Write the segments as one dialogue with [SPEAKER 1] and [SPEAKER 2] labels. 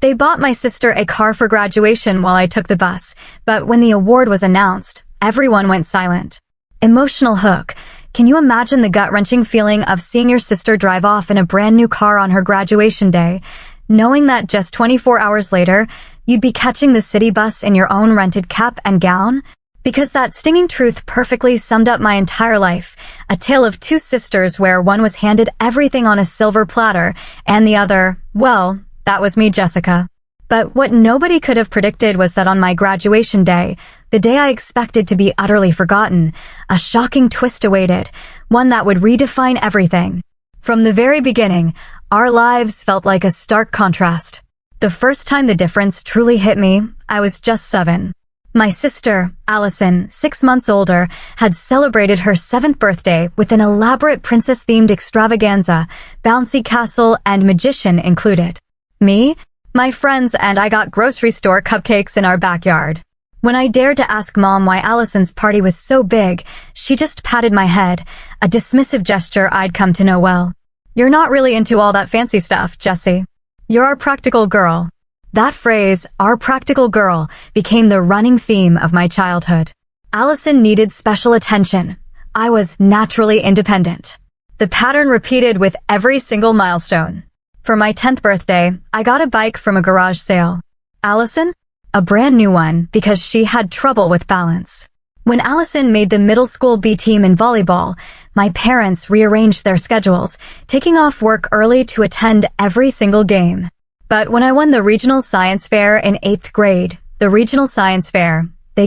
[SPEAKER 1] They bought my sister a car for graduation while I took the bus, but when the award was announced, everyone went silent. Emotional hook. Can you imagine the gut-wrenching feeling of seeing your sister drive off in a brand new car on her graduation day, knowing that just 24 hours later, you'd be catching the city bus in your own rented cap and gown? Because that stinging truth perfectly summed up my entire life, a tale of two sisters where one was handed everything on a silver platter, and the other, well, that was me, Jessica. But what nobody could have predicted was that on my graduation day, the day I expected to be utterly forgotten, a shocking twist awaited, one that would redefine everything. From the very beginning, our lives felt like a stark contrast. The first time the difference truly hit me, I was just 7. My sister, Allison, 6 months older, had celebrated her 7th birthday with an elaborate princess-themed extravaganza, bouncy castle and magician included. Me, my friends, and I got grocery store cupcakes in our backyard. When I dared to ask Mom why Allison's party was so big, she just patted my head, a dismissive gesture I'd come to know well. You're not really into all that fancy stuff, Jessie. You're our practical girl. That phrase, our practical girl, became the running theme of my childhood. Allison needed special attention. I was naturally independent. The pattern repeated with every single milestone. For my 10th birthday, I got a bike from a garage sale. Allison? A brand new one because she had trouble with balance. When Allison made the middle school B team in volleyball, my parents rearranged their schedules, taking off work early to attend every single game. But when I won the regional science fair in 8th grade, they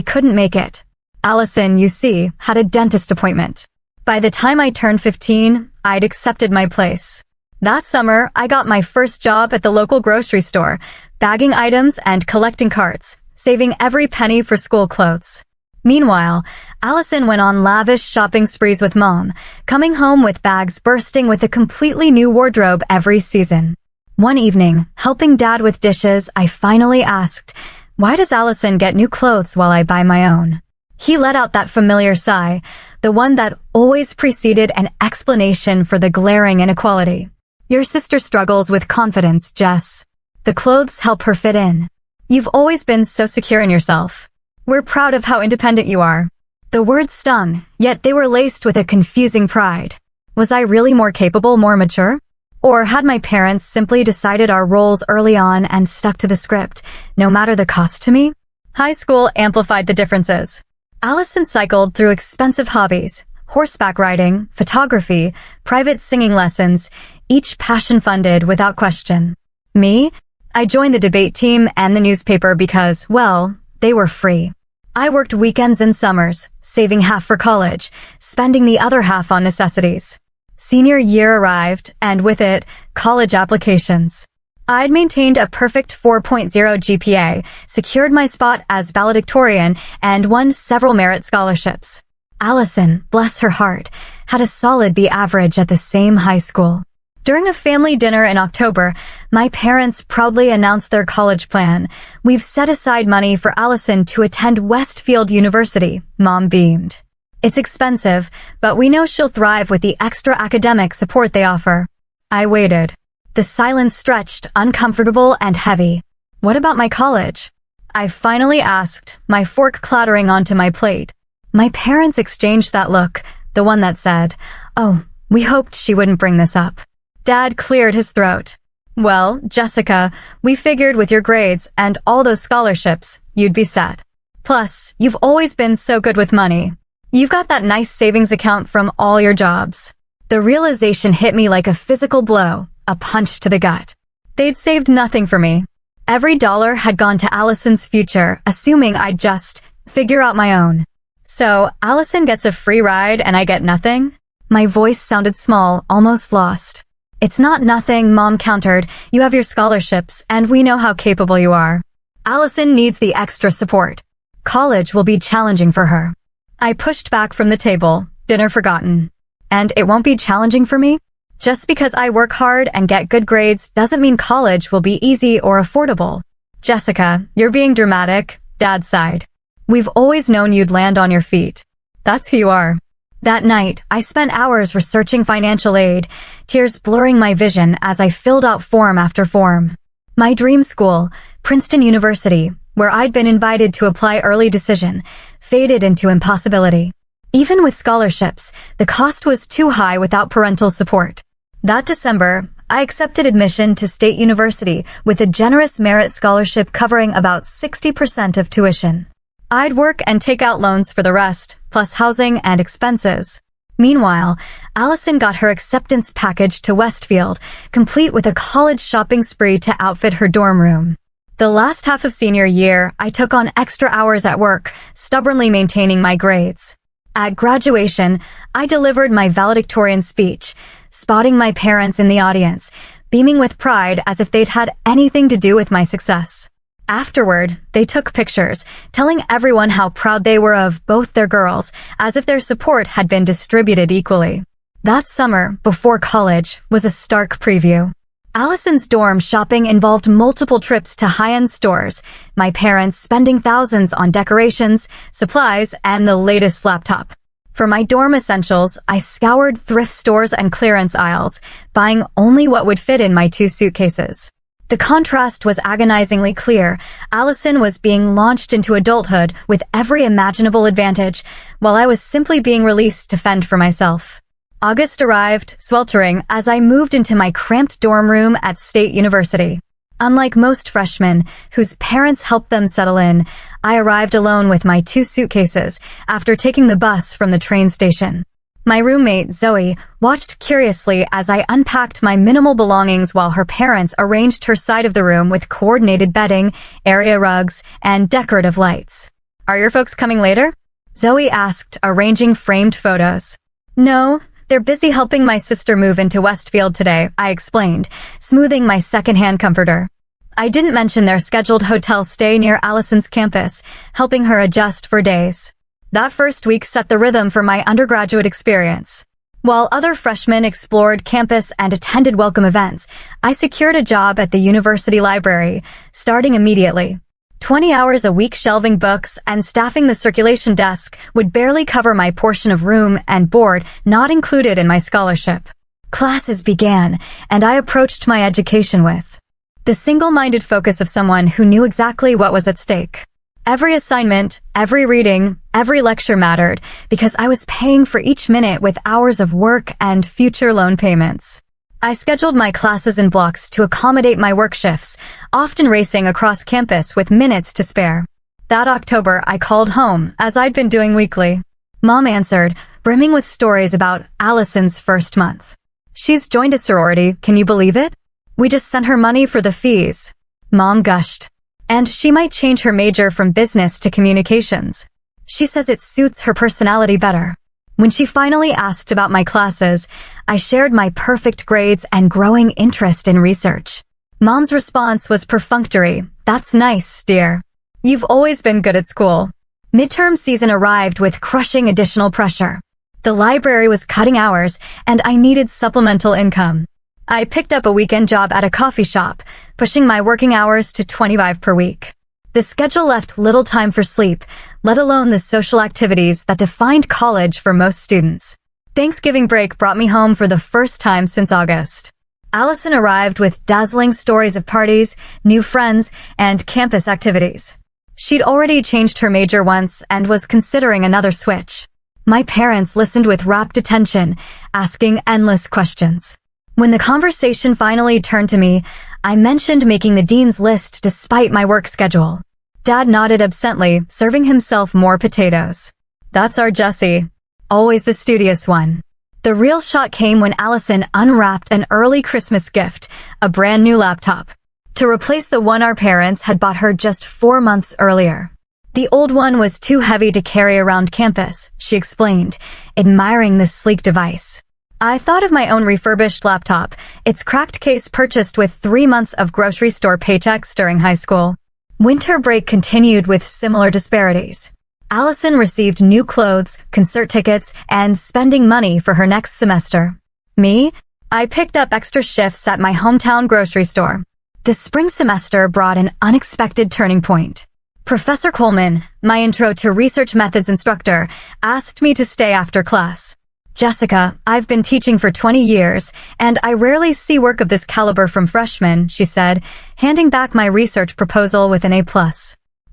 [SPEAKER 1] couldn't make it. Allison, you see, had a dentist appointment. By the time I turned 15, I'd accepted my place. That summer, I got my first job at the local grocery store, bagging items and collecting carts, saving every penny for school clothes. Meanwhile, Allison went on lavish shopping sprees with Mom, coming home with bags bursting with a completely new wardrobe every season. One evening, helping Dad with dishes, I finally asked, "Why does Allison get new clothes while I buy my own?" He let out that familiar sigh, the one that always preceded an explanation for the glaring inequality. "Your sister struggles with confidence, Jess. The clothes help her fit in. You've always been so secure in yourself. We're proud of how independent you are." The words stung, yet they were laced with a confusing pride. Was I really more capable, more mature? Or had my parents simply decided our roles early on and stuck to the script, no matter the cost to me? High school amplified the differences. Allison cycled through expensive hobbies, horseback riding, photography, private singing lessons, each passion funded without question. Me? I joined the debate team and the newspaper because, well, they were free. I worked weekends and summers, saving half for college, spending the other half on necessities. Senior year arrived, and with it, college applications. I'd maintained a perfect 4.0 GPA, secured my spot as valedictorian, and won several merit scholarships. Allison, bless her heart, had a solid B average at the same high school. During a family dinner in October, my parents proudly announced their college plan. "We've set aside money for Allison to attend Westfield University," Mom beamed. "It's expensive, but we know she'll thrive with the extra academic support they offer." I waited. The silence stretched, uncomfortable and heavy. What about my college? I finally asked, my fork clattering onto my plate. My parents exchanged that look, the one that said, "Oh, we hoped she wouldn't bring this up." Dad cleared his throat. "Well, Jessica, we figured with your grades and all those scholarships, you'd be set. Plus, you've always been so good with money. You've got that nice savings account from all your jobs." The realization hit me like a physical blow, a punch to the gut. They'd saved nothing for me. Every dollar had gone to Allison's future, assuming I'd just figure out my own. So, Allison gets a free ride and I get nothing? My voice sounded small, almost lost. "It's not nothing," Mom countered. "You have your scholarships, and we know how capable you are. Allison needs the extra support. College will be challenging for her." I pushed back from the table, dinner forgotten. "And it won't be challenging for me? Just because I work hard and get good grades doesn't mean college will be easy or affordable." "Jessica, you're being dramatic," Dad sighed. "We've always known you'd land on your feet. That's who you are." That night, I spent hours researching financial aid, tears blurring my vision as I filled out form after form. My dream school, Princeton University, where I'd been invited to apply early decision, faded into impossibility. Even with scholarships, the cost was too high without parental support. That December, I accepted admission to State University with a generous merit scholarship covering about 60% of tuition. I'd work and take out loans for the rest, plus housing and expenses. Meanwhile, Allison got her acceptance package to Westfield, complete with a college shopping spree to outfit her dorm room. The last half of senior year, I took on extra hours at work, stubbornly maintaining my grades. At graduation, I delivered my valedictorian speech, spotting my parents in the audience, beaming with pride as if they'd had anything to do with my success. Afterward, they took pictures, telling everyone how proud they were of both their girls, as if their support had been distributed equally. That summer, before college, was a stark preview. Allison's dorm shopping involved multiple trips to high-end stores, my parents spending thousands on decorations, supplies, and the latest laptop. For my dorm essentials, I scoured thrift stores and clearance aisles, buying only what would fit in my 2 suitcases. The contrast was agonizingly clear. Allison was being launched into adulthood with every imaginable advantage, while I was simply being released to fend for myself. August arrived, sweltering, as I moved into my cramped dorm room at State University. Unlike most freshmen, whose parents helped them settle in, I arrived alone with my 2 suitcases after taking the bus from the train station. My roommate, Zoe, watched curiously as I unpacked my minimal belongings while her parents arranged her side of the room with coordinated bedding, area rugs, and decorative lights. "Are your folks coming later?" Zoe asked, arranging framed photos. "No. They're busy helping my sister move into Westfield today," I explained, smoothing my secondhand comforter. I didn't mention their scheduled hotel stay near Allison's campus, helping her adjust for days. That first week set the rhythm for my undergraduate experience. While other freshmen explored campus and attended welcome events, I secured a job at the university library, starting immediately. 20 hours a week shelving books and staffing the circulation desk would barely cover my portion of room and board not included in my scholarship. Classes began, and I approached my education with the single-minded focus of someone who knew exactly what was at stake. Every assignment, every reading, every lecture mattered because I was paying for each minute with hours of work and future loan payments. I scheduled my classes in blocks to accommodate my work shifts, often racing across campus with minutes to spare. That October, I called home, as I'd been doing weekly. Mom answered, brimming with stories about Allison's first month. "She's joined a sorority, can you believe it? We just sent her money for the fees." Mom gushed. "And she might change her major from business to communications. She says it suits her personality better." When she finally asked about my classes, I shared my perfect grades and growing interest in research. Mom's response was perfunctory. "That's nice, dear. You've always been good at school." Midterm season arrived with crushing additional pressure. The library was cutting hours, and I needed supplemental income. I picked up a weekend job at a coffee shop, pushing my working hours to 25 per week. The schedule left little time for sleep, let alone the social activities that defined college for most students. Thanksgiving break brought me home for the first time since August. Allison arrived with dazzling stories of parties, new friends, and campus activities. She'd already changed her major once and was considering another switch. My parents listened with rapt attention, asking endless questions. When the conversation finally turned to me, I mentioned making the dean's list despite my work schedule. Dad nodded absently, serving himself more potatoes. "That's our Jessie. Always the studious one." The real shock came when Allison unwrapped an early Christmas gift, a brand new laptop, to replace the one our parents had bought her just 4 months earlier. "The old one was too heavy to carry around campus," she explained, admiring the sleek device. I thought of my own refurbished laptop, its cracked case purchased with 3 months of grocery store paychecks during high school. Winter break continued with similar disparities. Allison received new clothes, concert tickets, and spending money for her next semester. Me? I picked up extra shifts at my hometown grocery store. The spring semester brought an unexpected turning point. Professor Coleman, my intro to research methods instructor, asked me to stay after class. Jessica, I've been teaching for 20 years, and I rarely see work of this caliber from freshmen, she said, handing back my research proposal with an A+.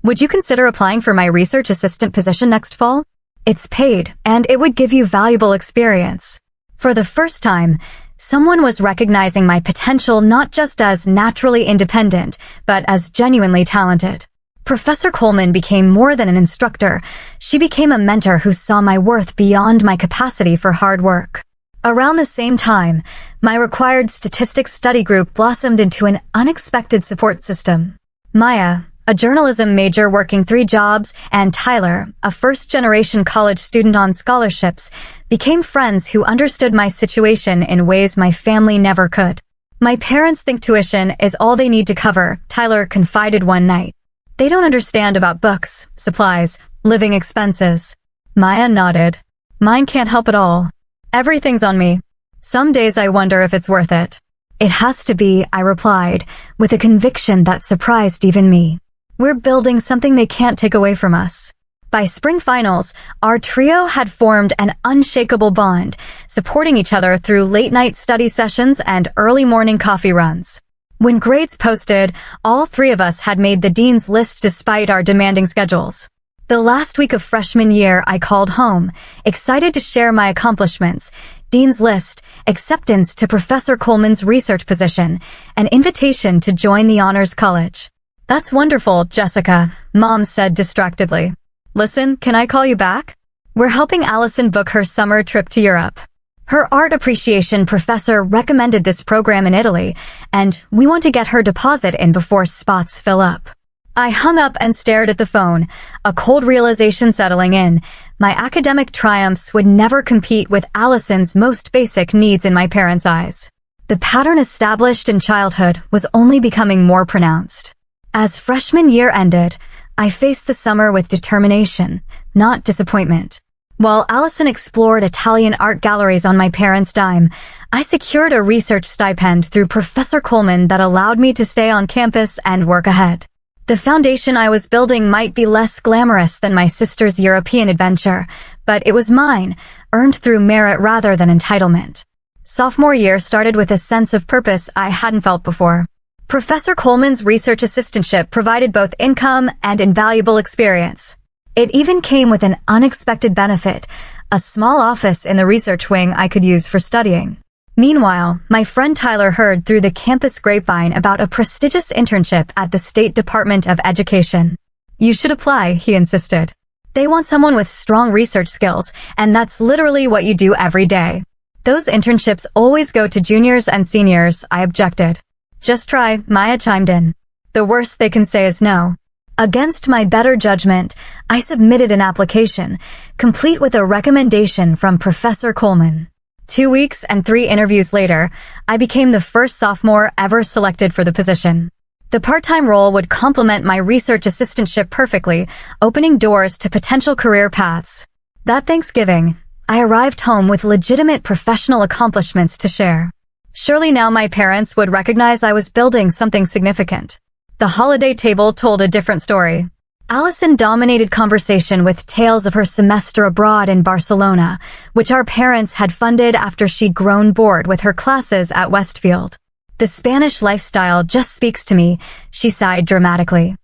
[SPEAKER 1] Would you consider applying for my research assistant position next fall? It's paid, and it would give you valuable experience. For the first time, someone was recognizing my potential not just as naturally independent, but as genuinely talented. Professor Coleman became more than an instructor. She became a mentor who saw my worth beyond my capacity for hard work. Around the same time, my required statistics study group blossomed into an unexpected support system. Maya, a journalism major working 3 jobs, and Tyler, a first-generation college student on scholarships, became friends who understood my situation in ways my family never could. My parents think tuition is all they need to cover, Tyler confided one night. They don't understand about books, supplies, living expenses. Maya nodded. Mine can't help at all. Everything's on me. Some days I wonder if it's worth it. It has to be, I replied, with a conviction that surprised even me. We're building something they can't take away from us. By spring finals, our trio had formed an unshakable bond, supporting each other through late-night study sessions and early morning coffee runs. When grades posted, all 3 of us had made the dean's list despite our demanding schedules. The last week of freshman year, I called home, excited to share my accomplishments, dean's list, acceptance to Professor Coleman's research position, an invitation to join the honors college. That's wonderful, Jessica, Mom said distractedly. Listen, can I call you back? We're helping Allison book her summer trip to Europe. Her art appreciation professor recommended this program in Italy, and we want to get her deposit in before spots fill up. I hung up and stared at the phone, a cold realization settling in. My academic triumphs would never compete with Allison's most basic needs in my parents' eyes. The pattern established in childhood was only becoming more pronounced. As freshman year ended, I faced the summer with determination, not disappointment. While Allison explored Italian art galleries on my parents' dime, I secured a research stipend through Professor Coleman that allowed me to stay on campus and work ahead. The foundation I was building might be less glamorous than my sister's European adventure, but it was mine, earned through merit rather than entitlement. Sophomore year started with a sense of purpose I hadn't felt before. Professor Coleman's research assistantship provided both income and invaluable experience. It even came with an unexpected benefit, a small office in the research wing I could use for studying. Meanwhile, my friend Tyler heard through the campus grapevine about a prestigious internship at the State Department of Education. You should apply, he insisted. They want someone with strong research skills, and that's literally what you do every day. Those internships always go to juniors and seniors, I objected. Just try, Maya chimed in. The worst they can say is no. Against my better judgment, I submitted an application, complete with a recommendation from Professor Coleman. 2 weeks and 3 interviews later, I became the first sophomore ever selected for the position. The part-time role would complement my research assistantship perfectly, opening doors to potential career paths. That Thanksgiving, I arrived home with legitimate professional accomplishments to share. Surely now my parents would recognize I was building something significant. The holiday table told a different story. Allison dominated conversation with tales of her semester abroad in Barcelona, which our parents had funded after she'd grown bored with her classes at Westfield. The Spanish lifestyle just speaks to me, she sighed dramatically.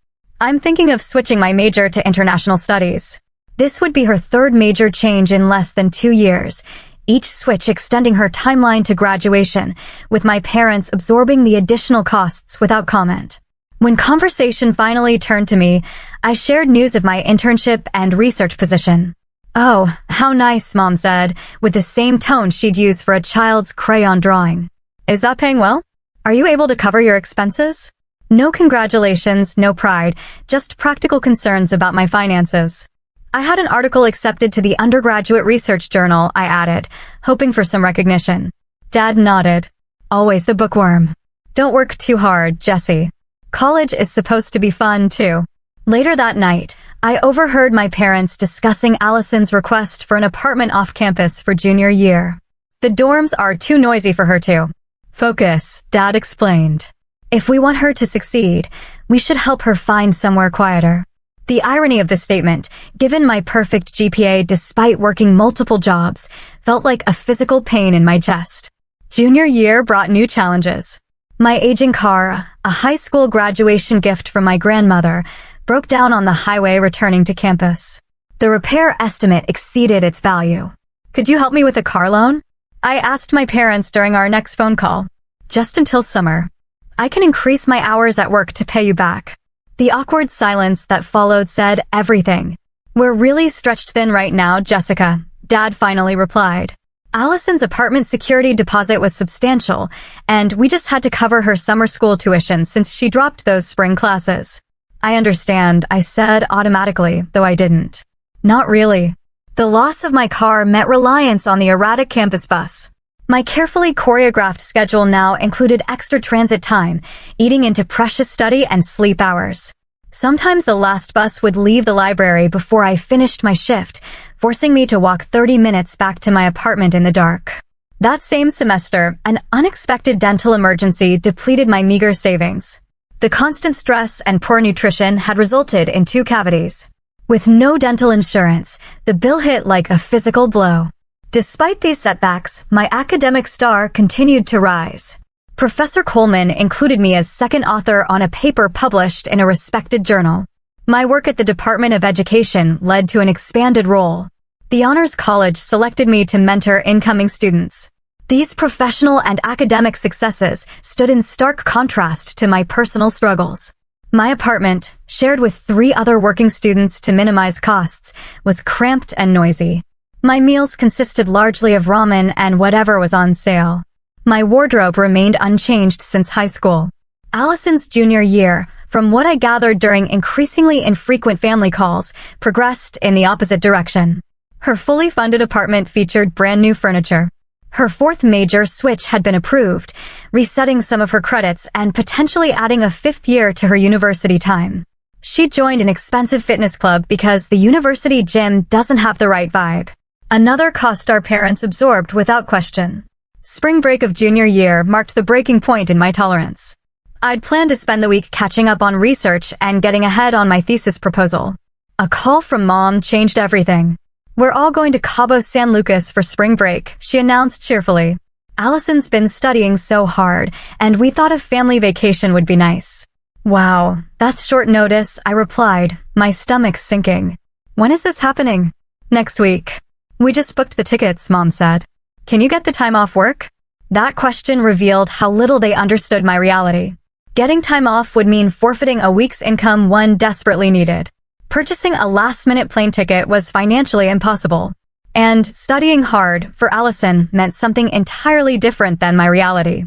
[SPEAKER 1] I'm thinking of switching my major to international studies. This would be her 3rd major change in less than 2 years, each switch extending her timeline to graduation, with my parents absorbing the additional costs without comment. When conversation finally turned to me, I shared news of my internship and research position. Oh, how nice, Mom said, with the same tone she'd use for a child's crayon drawing. Is that paying well? Are you able to cover your expenses? No congratulations, no pride, just practical concerns about my finances. I had an article accepted to the undergraduate research journal, I added, hoping for some recognition. Dad nodded. Always the bookworm. Don't work too hard, Jessie. College is supposed to be fun, too. Later that night, I overheard my parents discussing Allison's request for an apartment off campus for junior year. The dorms are too noisy for her to. Focus, Dad explained. If we want her to succeed, we should help her find somewhere quieter. The irony of this statement, given my perfect GPA despite working multiple jobs, felt like a physical pain in my chest. Junior year brought new challenges. My aging car, a high school graduation gift from my grandmother, broke down on the highway returning to campus. The repair estimate exceeded its value. Could you help me with a car loan? I asked my parents during our next phone call. Just until summer. I can increase my hours at work to pay you back. The awkward silence that followed said everything. We're really stretched thin right now, Jessica, Dad finally replied. Allison's apartment security deposit was substantial, and we just had to cover her summer school tuition since she dropped those spring classes. I understand, I said automatically, though I didn't. Not really. The loss of my car meant reliance on the erratic campus bus. My carefully choreographed schedule now included extra transit time, eating into precious study and sleep hours. Sometimes the last bus would leave the library before I finished my shift, forcing me to walk 30 minutes back to my apartment in the dark. That same semester, an unexpected dental emergency depleted my meager savings. The constant stress and poor nutrition had resulted in 2 cavities. With no dental insurance, the bill hit like a physical blow. Despite these setbacks, my academic star continued to rise. Professor Coleman included me as second author on a paper published in a respected journal. My work at the Department of Education led to an expanded role. The Honors College selected me to mentor incoming students. These professional and academic successes stood in stark contrast to my personal struggles. My apartment, shared with 3 other working students to minimize costs, was cramped and noisy. My meals consisted largely of ramen and whatever was on sale. My wardrobe remained unchanged since high school. Allison's junior year, from what I gathered during increasingly infrequent family calls, progressed in the opposite direction. Her fully funded apartment featured brand new furniture. Her 4th major switch had been approved, resetting some of her credits and potentially adding a 5th year to her university time. She joined an expensive fitness club because the university gym doesn't have the right vibe. Another cost our parents absorbed without question. Spring break of junior year marked the breaking point in my tolerance. I'd planned to spend the week catching up on research and getting ahead on my thesis proposal. A call from Mom changed everything. We're all going to Cabo San Lucas for spring break, she announced cheerfully. Allison's been studying so hard, and we thought a family vacation would be nice. Wow, that's short notice, I replied, my stomach sinking. When is this happening? Next week. We just booked the tickets, Mom said. Can you get the time off work? That question revealed how little they understood my reality. Getting time off would mean forfeiting a week's income one desperately needed. Purchasing a last-minute plane ticket was financially impossible. And studying hard for Allison meant something entirely different than my reality.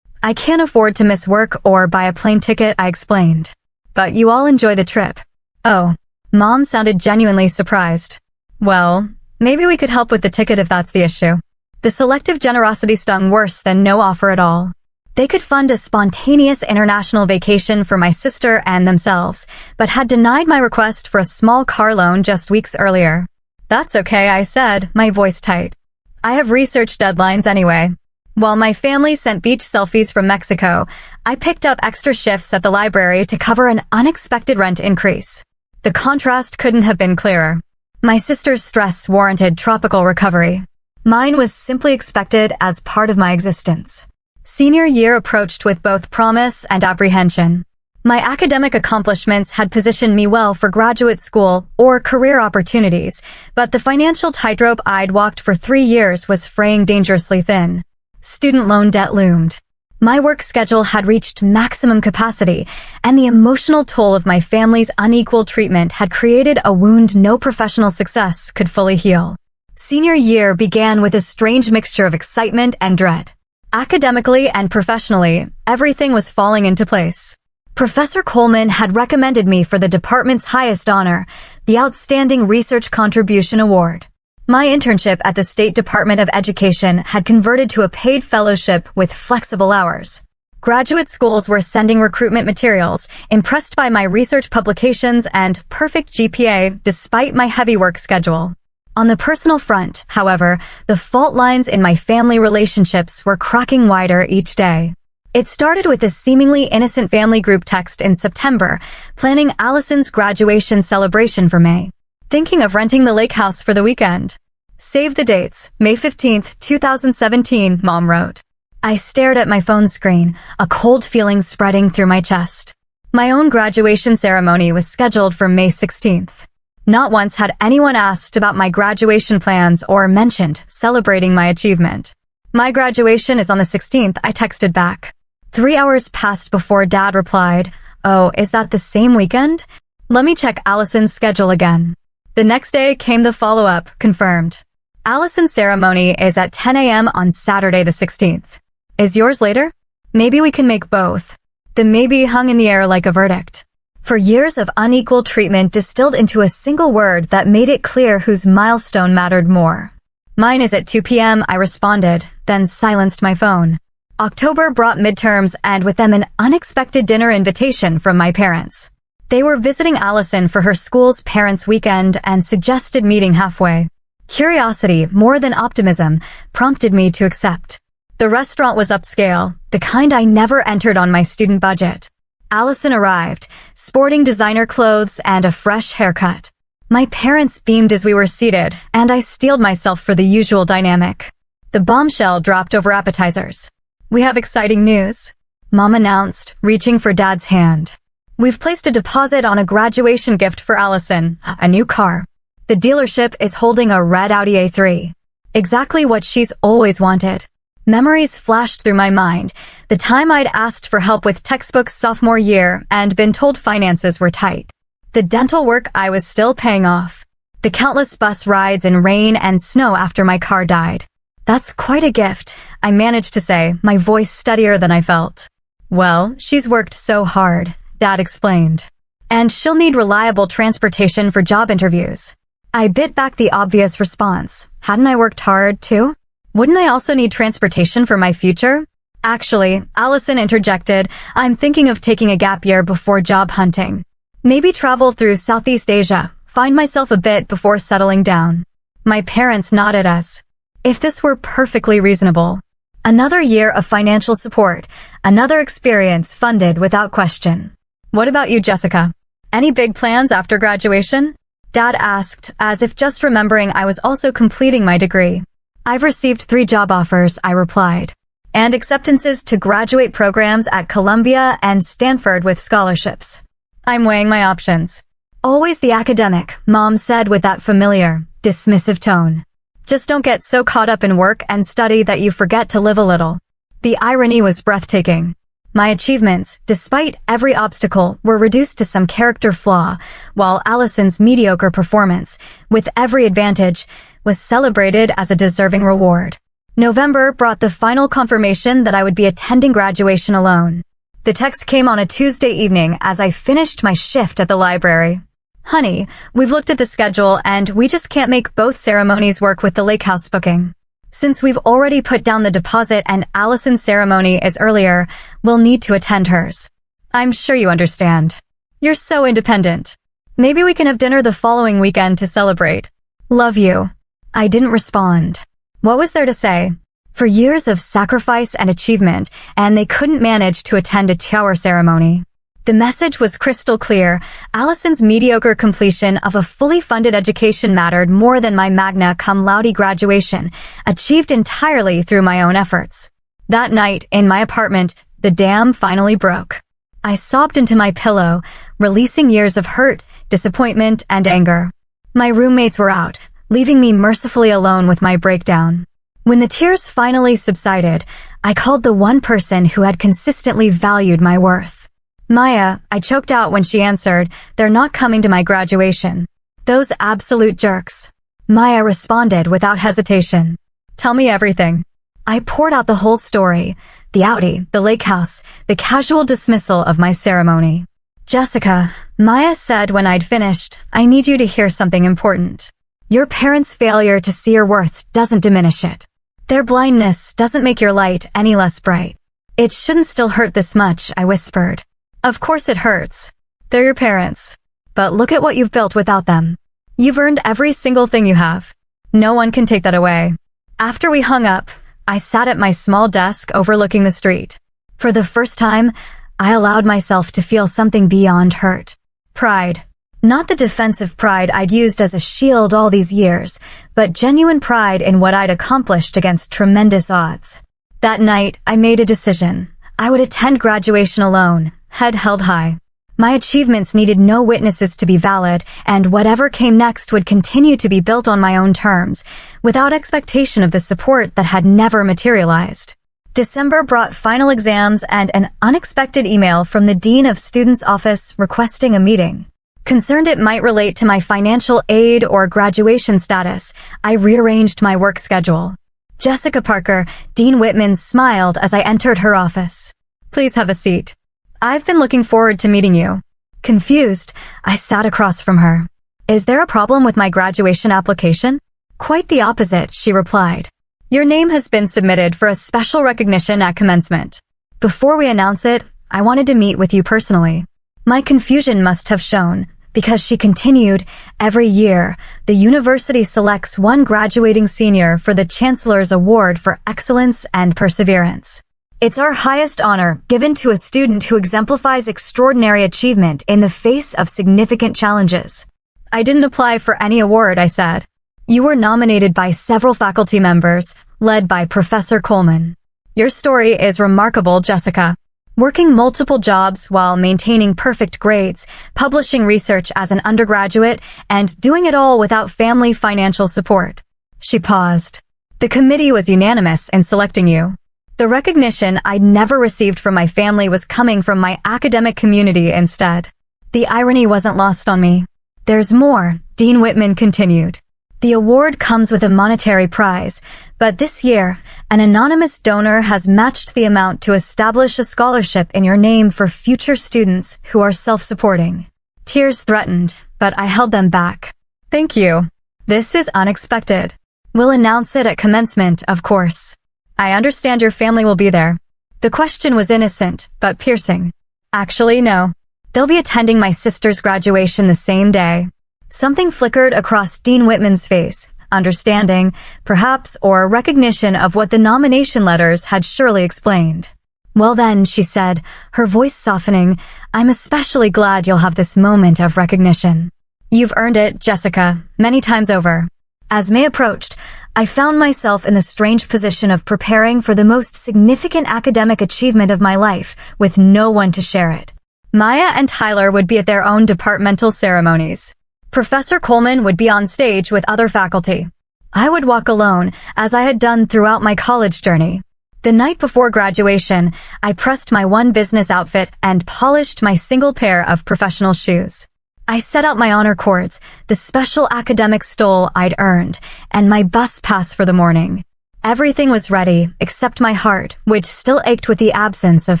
[SPEAKER 1] I can't afford to miss work or buy a plane ticket, I explained. But you all enjoy the trip. Oh, Mom sounded genuinely surprised. Well, maybe we could help with the ticket if that's the issue. The selective generosity stung worse than no offer at all. They could fund a spontaneous international vacation for my sister and themselves, but had denied my request for a small car loan just weeks earlier. That's okay, I said, my voice tight. I have research deadlines anyway. While my family sent beach selfies from Mexico, I picked up extra shifts at the library to cover an unexpected rent increase. The contrast couldn't have been clearer. My sister's stress warranted tropical recovery. Mine was simply expected as part of my existence. Senior year approached with both promise and apprehension. My academic accomplishments had positioned me well for graduate school or career opportunities, but the financial tightrope I'd walked for 3 years was fraying dangerously thin. Student loan debt loomed. My work schedule had reached maximum capacity, and the emotional toll of my family's unequal treatment had created a wound no professional success could fully heal. Senior year began with a strange mixture of excitement and dread. Academically and professionally, everything was falling into place. Professor Coleman had recommended me for the department's highest honor, the Outstanding Research Contribution Award. My internship at the State Department of Education had converted to a paid fellowship with flexible hours. Graduate schools were sending recruitment materials, impressed by my research publications and perfect GPA despite my heavy work schedule. On the personal front, however, the fault lines in my family relationships were cracking wider each day. It started with a seemingly innocent family group text in September, planning Allison's graduation celebration for May. Thinking of renting the lake house for the weekend. Save the dates, May 15th, 2017, Mom wrote. I stared at my phone screen, a cold feeling spreading through my chest. My own graduation ceremony was scheduled for May 16th. Not once had anyone asked about my graduation plans or mentioned celebrating my achievement. My graduation is on the 16th, I texted back. 3 hours passed before Dad replied, "Oh, is that the same weekend? Let me check Allison's schedule again." The next day came the follow-up, confirmed. Allison's ceremony is at 10 a.m. on Saturday the 16th. Is yours later? Maybe we can make both. The maybe hung in the air like a verdict. For years of unequal treatment distilled into a single word that made it clear whose milestone mattered more. Mine is at 2 p.m., I responded, then silenced my phone. October brought midterms and with them an unexpected dinner invitation from my parents. They were visiting Allison for her school's parents' weekend and suggested meeting halfway. Curiosity, more than optimism, prompted me to accept. The restaurant was upscale, the kind I never entered on my student budget. Allison arrived, sporting designer clothes and a fresh haircut. My parents beamed as we were seated, and I steeled myself for the usual dynamic. The bombshell dropped over appetizers. "We have exciting news," Mom announced, reaching for Dad's hand. "We've placed a deposit on a graduation gift for Allison, a new car. The dealership is holding a red Audi A3. Exactly what she's always wanted." Memories flashed through my mind, the time I'd asked for help with textbooks sophomore year and been told finances were tight. The dental work I was still paying off. The countless bus rides in rain and snow after my car died. "That's quite a gift," I managed to say, my voice steadier than I felt. "Well, she's worked so hard," Dad explained. "And she'll need reliable transportation for job interviews." I bit back the obvious response. Hadn't I worked hard, too? Wouldn't I also need transportation for my future? "Actually," Allison interjected, "I'm thinking of taking a gap year before job hunting. Maybe travel through Southeast Asia, find myself a bit before settling down." My parents nodded us. If this were perfectly reasonable. Another year of financial support, another experience funded without question. "What about you, Jessica? Any big plans after graduation?" Dad asked, as if just remembering I was also completing my degree. "I've received 3 job offers," I replied, "and acceptances to graduate programs at Columbia and Stanford with scholarships. I'm weighing my options." "Always the academic," Mom said with that familiar, dismissive tone. "Just don't get so caught up in work and study that you forget to live a little." The irony was breathtaking. My achievements, despite every obstacle, were reduced to some character flaw, while Allison's mediocre performance, with every advantage, was celebrated as a deserving reward. November brought the final confirmation that I would be attending graduation alone. The text came on a Tuesday evening as I finished my shift at the library. "Honey, we've looked at the schedule and we just can't make both ceremonies work with the lake house booking. Since we've already put down the deposit and Allison's ceremony is earlier, we'll need to attend hers. I'm sure you understand. You're so independent. Maybe we can have dinner the following weekend to celebrate. Love you." I didn't respond. What was there to say? For years of sacrifice and achievement, and they couldn't manage to attend a tower ceremony. The message was crystal clear. Allison's mediocre completion of a fully funded education mattered more than my magna cum laude graduation, achieved entirely through my own efforts. That night, in my apartment, the dam finally broke. I sobbed into my pillow, releasing years of hurt, disappointment, and anger. My roommates were out, leaving me mercifully alone with my breakdown. When the tears finally subsided, I called the one person who had consistently valued my worth. "Maya," I choked out when she answered, "They're not coming to my graduation. Those absolute jerks." Maya responded without hesitation. "Tell me everything." I poured out the whole story, the Audi, the lake house, the casual dismissal of my ceremony. "Jessica," Maya said when I'd finished, "I need you to hear something important. Your parents' failure to see your worth doesn't diminish it. Their blindness doesn't make your light any less bright. It shouldn't still hurt this much," I whispered. "Of course it hurts. They're your parents. But look at what you've built without them. You've earned every single thing you have. No one can take that away." After we hung up, I sat at my small desk overlooking the street. For the first time, I allowed myself to feel something beyond hurt. Pride. Not the defensive pride I'd used as a shield all these years, but genuine pride in what I'd accomplished against tremendous odds. That night, I made a decision. I would attend graduation alone, head held high. My achievements needed no witnesses to be valid, and whatever came next would continue to be built on my own terms, without expectation of the support that had never materialized. December brought final exams and an unexpected email from the Dean of Students' office requesting a meeting. Concerned it might relate to my financial aid or graduation status, I rearranged my work schedule. Jessica Parker, Dean Whitman, smiled as I entered her office. "Please have a seat. I've been looking forward to meeting you." Confused, I sat across from her. "Is there a problem with my graduation application?" "Quite the opposite," she replied. "Your name has been submitted for a special recognition at commencement. Before we announce it, I wanted to meet with you personally." My confusion must have shown, because she continued, "Every year, the university selects one graduating senior for the Chancellor's Award for Excellence and Perseverance. It's our highest honor given to a student who exemplifies extraordinary achievement in the face of significant challenges." "I didn't apply for any award," I said. "You were nominated by several faculty members, led by Professor Coleman. Your story is remarkable, Jessica. Working multiple jobs while maintaining perfect grades, publishing research as an undergraduate, and doing it all without family financial support." She paused. "The committee was unanimous in selecting you. The recognition I'd never received from my family was coming from my academic community instead." The irony wasn't lost on me. "There's more," Dean Whitman continued. "The award comes with a monetary prize, but this year, an anonymous donor has matched the amount to establish a scholarship in your name for future students who are self-supporting." Tears threatened, but I held them back. "Thank you. This is unexpected. We'll announce it at commencement, of course. I understand your family will be there." The question was innocent, but piercing. "Actually, no. They'll be attending my sister's graduation the same day." Something flickered across Dean Whitman's face, understanding, perhaps, or recognition of what the nomination letters had surely explained. "Well then," she said, her voice softening, "I'm especially glad you'll have this moment of recognition. You've earned it, Jessica, many times over." As May approached, I found myself in the strange position of preparing for the most significant academic achievement of my life, with no one to share it. Maya and Tyler would be at their own departmental ceremonies. Professor Coleman would be on stage with other faculty. I would walk alone, as I had done throughout my college journey. The night before graduation, I pressed my one business outfit and polished my single pair of professional shoes. I set out my honor cords, the special academic stole I'd earned, and my bus pass for the morning. Everything was ready, except my heart, which still ached with the absence of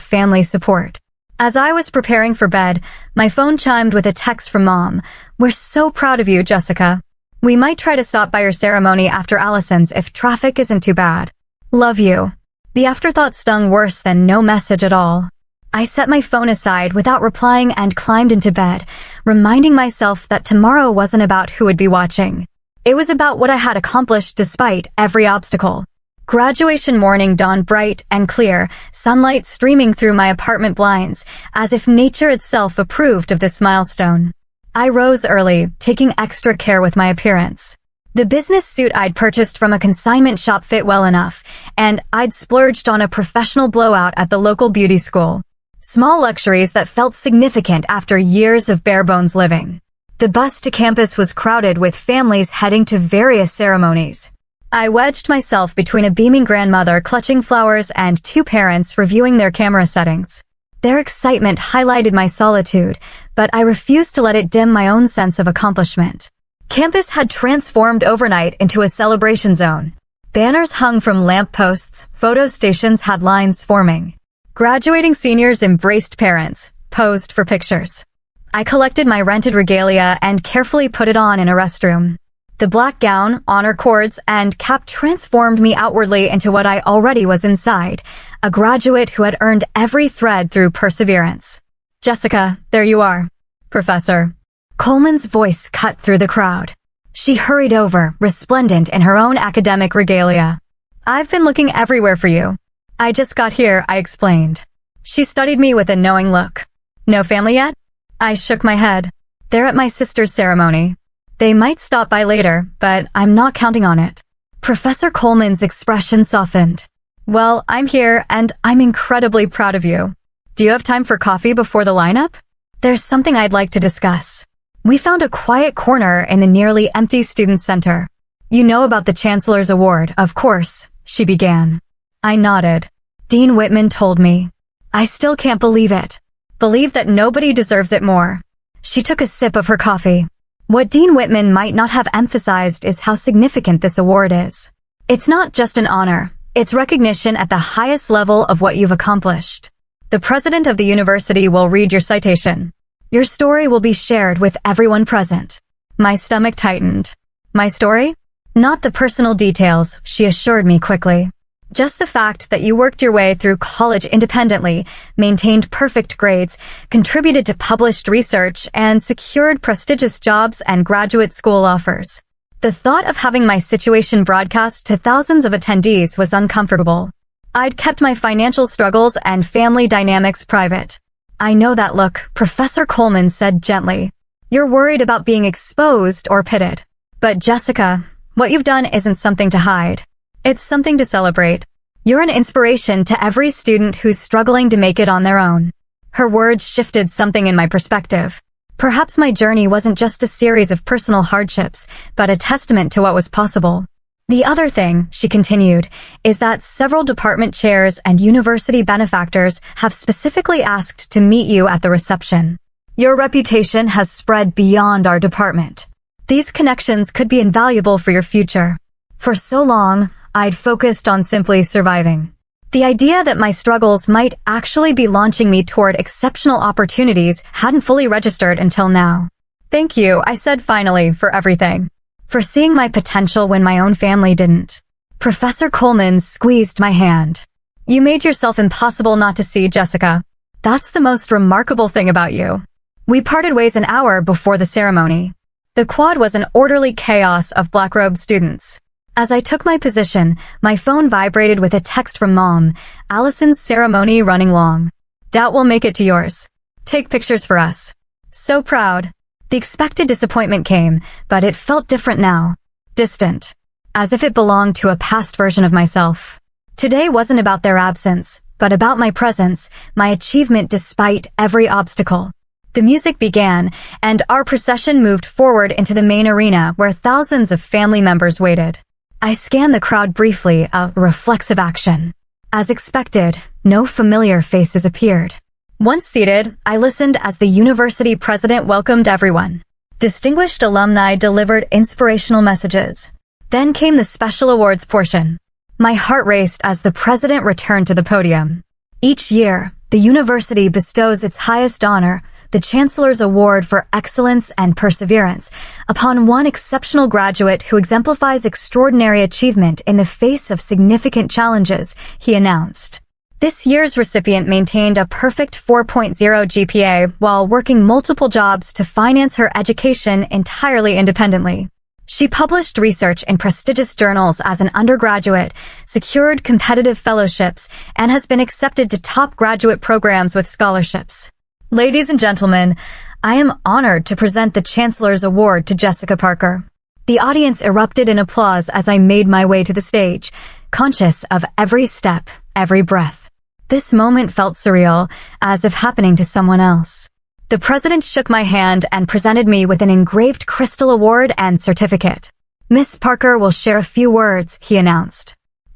[SPEAKER 1] family support. As I was preparing for bed, my phone chimed with a text from Mom. "We're so proud of you, Jessica. We might try to stop by your ceremony after Allison's if traffic isn't too bad. Love you." The afterthought stung worse than no message at all. I set my phone aside without replying and climbed into bed, reminding myself that tomorrow wasn't about who would be watching. It was about what I had accomplished despite every obstacle. Graduation morning dawned bright and clear, sunlight streaming through my apartment blinds, as if nature itself approved of this milestone. I rose early, taking extra care with my appearance. The business suit I'd purchased from a consignment shop fit well enough, and I'd splurged on a professional blowout at the local beauty school. Small luxuries that felt significant after years of bare-bones living. The bus to campus was crowded with families heading to various ceremonies. I wedged myself between a beaming grandmother clutching flowers and two parents reviewing their camera settings. Their excitement highlighted my solitude, but I refused to let it dim my own sense of accomplishment. Campus had transformed overnight into a celebration zone. Banners hung from lamp posts, photo stations had lines forming. Graduating seniors embraced parents, posed for pictures. I collected my rented regalia and carefully put it on in a restroom. The black gown, honor cords, and cap transformed me outwardly into what I already was inside, a graduate who had earned every thread through perseverance. "Jessica, there you are." "Professor." Coleman's voice cut through the crowd. She hurried over, resplendent in her own academic regalia. "I've been looking everywhere for you." "I just got here," I explained. She studied me with a knowing look. No family yet? I shook my head. They're at my sister's ceremony. They might stop by later, but I'm not counting on it. Professor Coleman's expression softened. Well, I'm here, and I'm incredibly proud of you. Do you have time for coffee before the lineup? There's something I'd like to discuss. We found a quiet corner in the nearly empty student center. You know about the Chancellor's Award, of course, she began. I nodded. Dean Whitman told me. I still can't believe it. Believe that nobody deserves it more. She took a sip of her coffee. What Dean Whitman might not have emphasized is how significant this award is. It's not just an honor. It's recognition at the highest level of what you've accomplished. The president of the university will read your citation. Your story will be shared with everyone present. My stomach tightened. My story? Not the personal details, she assured me quickly. Just the fact that you worked your way through college independently, maintained perfect grades, contributed to published research, and secured prestigious jobs and graduate school offers. The thought of having my situation broadcast to thousands of attendees was uncomfortable. I'd kept my financial struggles and family dynamics private. I know that look, Professor Coleman said gently. You're worried about being exposed or pitted. But Jessica, what you've done isn't something to hide. It's something to celebrate. You're an inspiration to every student who's struggling to make it on their own. Her words shifted something in my perspective. Perhaps my journey wasn't just a series of personal hardships, but a testament to what was possible. The other thing, she continued, is that several department chairs and university benefactors have specifically asked to meet you at the reception. Your reputation has spread beyond our department. These connections could be invaluable for your future. For so long, I'd focused on simply surviving. The idea that my struggles might actually be launching me toward exceptional opportunities hadn't fully registered until now. Thank you, I said finally, for everything. For seeing my potential when my own family didn't. Professor Coleman squeezed my hand. You made yourself impossible not to see, Jessica. That's the most remarkable thing about you. We parted ways an hour before the ceremony. The quad was an orderly chaos of black-robed students. As I took my position, my phone vibrated with a text from Mom. Allison's ceremony running long. Doubt we'll make it to yours. Take pictures for us. So proud. The expected disappointment came, but it felt different now. Distant. As if it belonged to a past version of myself. Today wasn't about their absence, but about my presence, my achievement despite every obstacle. The music began, and our procession moved forward into the main arena where thousands of family members waited. I scanned the crowd briefly, a reflexive action. As expected, no familiar faces appeared. Once seated, I listened as the university president welcomed everyone. Distinguished alumni delivered inspirational messages. Then came the special awards portion. My heart raced as the president returned to the podium. Each year, the university bestows its highest honor, the Chancellor's Award for Excellence and Perseverance, upon one exceptional graduate who exemplifies extraordinary achievement in the face of significant challenges, he announced. This year's recipient maintained a perfect 4.0 GPA while working multiple jobs to finance her education entirely independently. She published research in prestigious journals as an undergraduate, secured competitive fellowships, and has been accepted to top graduate programs with scholarships. Ladies and gentlemen, I am honored to present the Chancellor's Award to Jessica Parker. The audience erupted in applause as I made my way to the stage, conscious of every step, every breath. This moment felt surreal, as if happening to someone else. The president shook my hand and presented me with an engraved crystal award and certificate. Miss Parker will share a few words, he announced.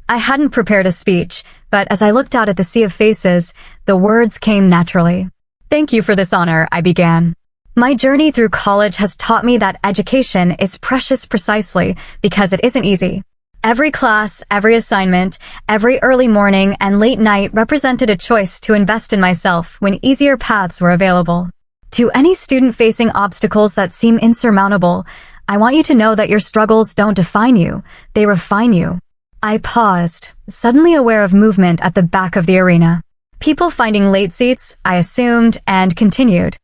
[SPEAKER 1] I hadn't prepared a speech, but as I looked out at the sea of faces, the words came naturally. Thank you for this honor, I began. My journey through college has taught me that education is precious precisely because it isn't easy. Every class, every assignment, every early morning and late night represented a choice to invest in myself when easier paths were available. To any student facing obstacles that seem insurmountable, I want you to know that your struggles don't define you, they refine you. I paused, suddenly aware of movement at the back of the arena. People finding late seats, I assumed, and continued.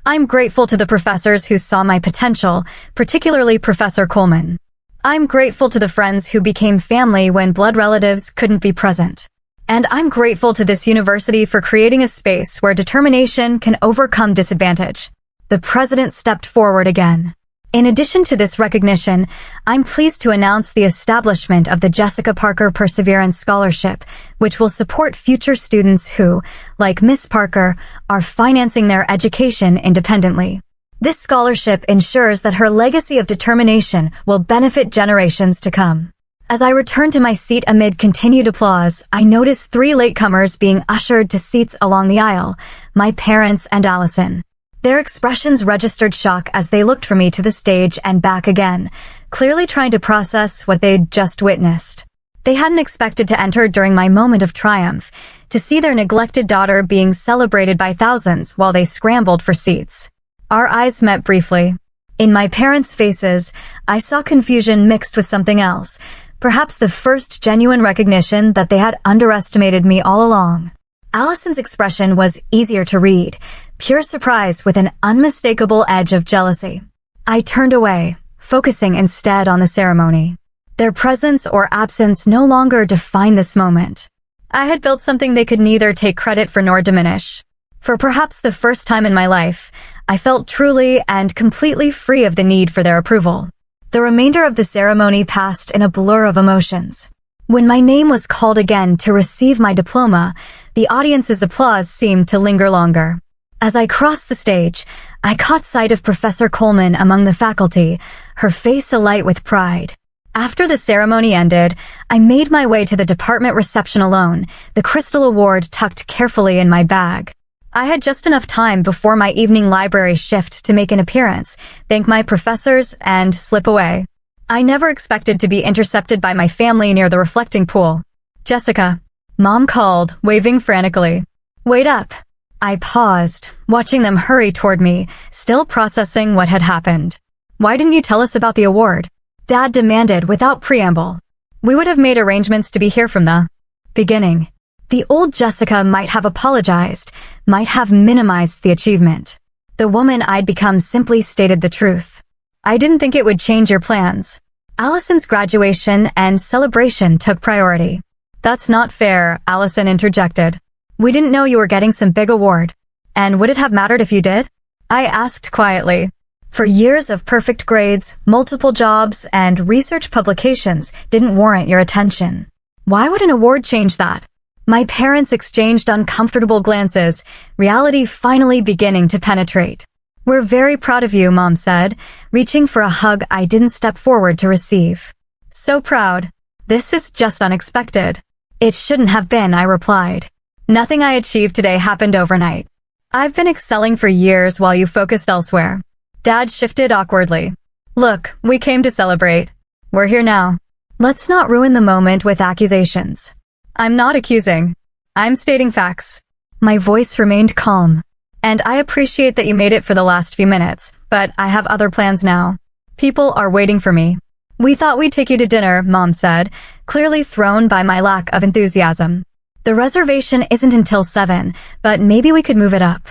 [SPEAKER 1] I'm grateful to the professors who saw my potential, particularly Professor Coleman. I'm grateful to the friends who became family when blood relatives couldn't be present. And I'm grateful to this university for creating a space where determination can overcome disadvantage. The president stepped forward again. In addition to this recognition, I'm pleased to announce the establishment of the Jessica Parker Perseverance Scholarship, which will support future students who, like Miss Parker, are financing their education independently. This scholarship ensures that her legacy of determination will benefit generations to come. As I returned to my seat amid continued applause, I noticed 3 latecomers being ushered to seats along the aisle, my parents and Allison. Their expressions registered shock as they looked from me to the stage and back again, clearly trying to process what they'd just witnessed. They hadn't expected to enter during my moment of triumph, to see their neglected daughter being celebrated by thousands while they scrambled for seats. Our eyes met briefly. In my parents' faces, I saw confusion mixed with something else, perhaps the first genuine recognition that they had underestimated me all along. Allison's expression was easier to read, pure surprise with an unmistakable edge of jealousy. I turned away, focusing instead on the ceremony. Their presence or absence no longer defined this moment. I had built something they could neither take credit for nor diminish. For perhaps the first time in my life, I felt truly and completely free of the need for their approval. The remainder of the ceremony passed in a blur of emotions. When my name was called again to receive my diploma, the audience's applause seemed to linger longer. As I crossed the stage, I caught sight of Professor Coleman among the faculty, her face alight with pride. After the ceremony ended, I made my way to the department reception alone, the Crystal Award tucked carefully in my bag. I had just enough time before my evening library shift to make an appearance, thank my professors, and slip away. I never expected to be intercepted by my family near the reflecting pool. "Jessica," Mom called, waving frantically. "Wait up." I paused, watching them hurry toward me, still processing what had happened. "Why didn't you tell us about the award?" Dad demanded without preamble. "We would have made arrangements to be here from the beginning." The old Jessica might have apologized, might have minimized the achievement. The woman I'd become simply stated the truth. "I didn't think it would change your plans." Allison's graduation and celebration took priority. "That's not fair," Allison interjected. "We didn't know you were getting some big award. And would it have mattered if you did?" I asked quietly. For years of perfect grades, multiple jobs, and research publications didn't warrant your attention. Why would an award change that? My parents exchanged uncomfortable glances, reality finally beginning to penetrate. "We're very proud of you," Mom said, reaching for a hug I didn't step forward to receive. "So proud. This is just unexpected." "It shouldn't have been," I replied. "Nothing I achieved today happened overnight. I've been excelling for years while you focused elsewhere." Dad shifted awkwardly. "Look, we came to celebrate. We're here now. Let's not ruin the moment with accusations." "I'm not accusing. I'm stating facts." My voice remained calm. "And I appreciate that you made it for the last few minutes, but I have other plans now. People are waiting for me." "We thought we'd take you to dinner," Mom said, clearly thrown by my lack of enthusiasm. "The reservation isn't until 7, but maybe we could move it up."